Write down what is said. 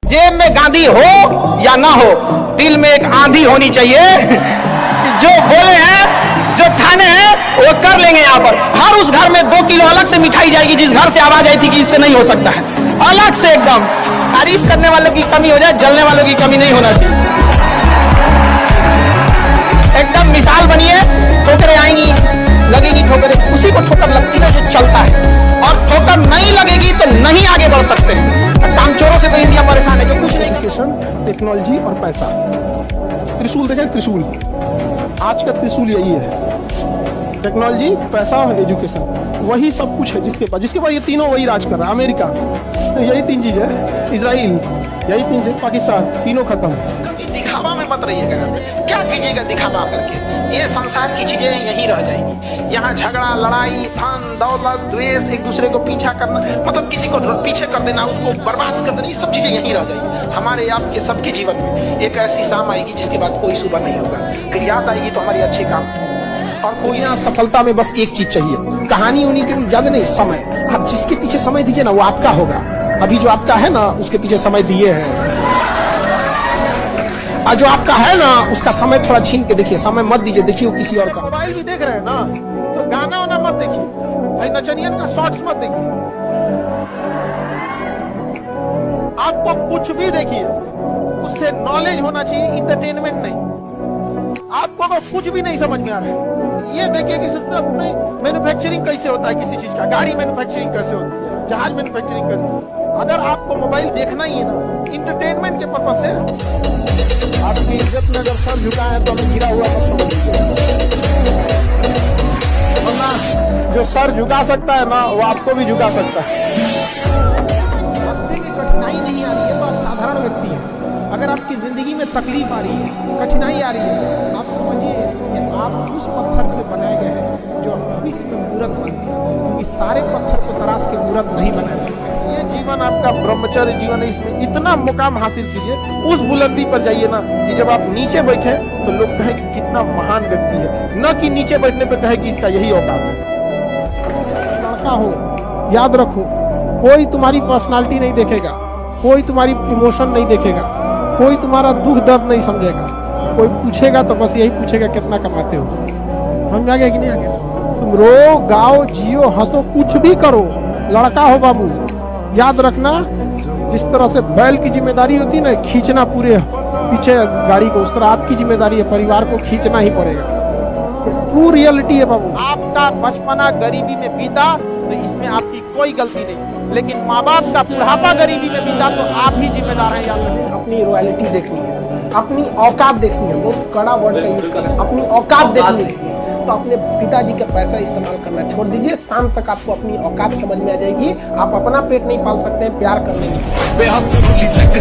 जेब में गांधी हो या ना हो, दिल में एक आंधी होनी चाहिए कि जो बोले हैं, जो ठाने हैं, वो कर लेंगे। यहाँ पर हर उस घर में 2 किलो अलग से मिठाई जाएगी जिस घर से आवाज आई थी कि इससे नहीं हो सकता है। अलग से एकदम तारीफ करने वालों की कमी हो जाए, जलने वालों की कमी नहीं होना चाहिए। एकदम मिसाल बनिए। ठोकरें आएंगी, लगेगी ठोकरें, उसी को ठोकर लगती है जो चलता है, और ठोकर नहीं लगेगी तो नहीं आगे बढ़ सकते हैं। कामचोरों से तो इंडिया परेशान है जो कुछ नहीं। टेक्नोलॉजी और पैसा, त्रिशूल देखें, त्रिशूल आज का त्रिशूल यही है, टेक्नोलॉजी, पैसा और एजुकेशन। वही सब कुछ है जिसके पास ये तीनों वही राज कर रहा है। अमेरिका, यही 3 चीज है। इजराइल, यही 3 चीज। पाकिस्तान, तीनों खत्म। दिखावा में मत रहिएगा। क्या कीजिएगा दिखावा करके? ये संसार की चीजें यहीं रह जाएंगी। यहाँ झगड़ा, लड़ाई, धन दौलत, द्वेष, एक दूसरे को पीछा करना, मतलब किसी को पीछे कर देना, उसको बर्बाद कर देना, ये सब चीजें यहीं रह जाएंगी। हमारे आपके सबके जीवन में एक ऐसी शाम आएगी जिसके बाद कोई सुबह नहीं होगा। फिर याद आएगी तो हमारी अच्छे काम। और कोई यहाँ सफलता में बस एक चीज चाहिए, कहानी उन्हीं के जग नहीं, समय। आप जिसके पीछे समय दीजिए ना, वो आपका होगा। अभी जो आपका है ना, उसके पीछे समय दिए हैं, और जो आपका है ना, उसका समय थोड़ा छीन के देखिए। समय मत दीजिए, देखिए वो किसी और का। मोबाइल भी देख रहे हैं ना, तो गाना वाना मत देखिए भाई, नचनियन का शॉर्ट्स मत देखिए। आपको कुछ भी देखिए, उससे नॉलेज होना चाहिए, इंटरटेनमेंट नहीं। आपको अगर कुछ भी नहीं समझ में आ रहा है, ये देखिए कि मैन्युफैक्चरिंग कैसे होता है किसी चीज का, गाड़ी मैन्युफैक्चरिंग कैसे होती है, जहाज मैन्युफैक्चरिंग कैसे। अगर आपको मोबाइल देखना ही है ना इंटरटेनमेंट के पर्पज से, आपकी इज्जत में अगर सर झुका है तो हमें गिरा हुआ मत समझ लीजिए। जो सर झुका सकता है ना, वो आपको भी झुका सकता है। रास्ते में कठिनाई नहीं आ रही है तो आप साधारण व्यक्ति हैं। अगर आपकी जिंदगी में तकलीफ आ रही है, कठिनाई आ रही है, आप समझिए कि आप उस पत्थर से बनाए गए हैं जो विश्व में मूर्त बनते हैं, क्योंकि सारे पत्थर को तराश के मूर्त नहीं बनाए जाते। ये जीवन आपका ब्रह्मचर्य जीवन है, इसमें इतना मुकाम हासिल कीजिए, उस बुलंदी पर जाइए ना कि जब आप नीचे बैठे तो लोग कहें कि कितना महान व्यक्ति है, न कि नीचे बैठने पर कहे कि इसका यही औकात है। लड़का हो, याद रखो, कोई तुम्हारी पर्सनालिटी नहीं देखेगा, कोई तुम्हारी इमोशन नहीं देखेगा, कोई तुम्हारा दुख दर्द नहीं समझेगा। कोई पूछेगा तो बस यही पूछेगा कितना कमाते हो। समझ आ गया कि नहीं आ गया? तुम रो, गाओ, जियो, हंसो, कुछ भी करो, लड़का हो बाबू, याद रखना जिस तरह से बैल की जिम्मेदारी होती है ना, खींचना पूरे पीछे गाड़ी को, उस तरह आपकी जिम्मेदारी है, परिवार को खींचना ही पड़ेगा। ट्रू रियलिटी है बाबू। आपका बचपना गरीबी में बीता तो इसमें आपकी कोई गलती नहीं, लेकिन माँ बाप का बुढ़ापा गरीबी में बीता तो आप ही जिम्मेदार हैं। याद रखिए, अपनी रॉयल्टी देखनी है, अपनी औकात देखनी है। बहुत कड़ा वर्ड का यूज करें, अपनी औकात देखनी है। तो अपने पिताजी का पैसा इस्तेमाल करना छोड़ दीजिए। शाम तक आपको अपनी औकात समझ में आ जाएगी। आप अपना पेट नहीं पाल सकते हैं, प्यार करने की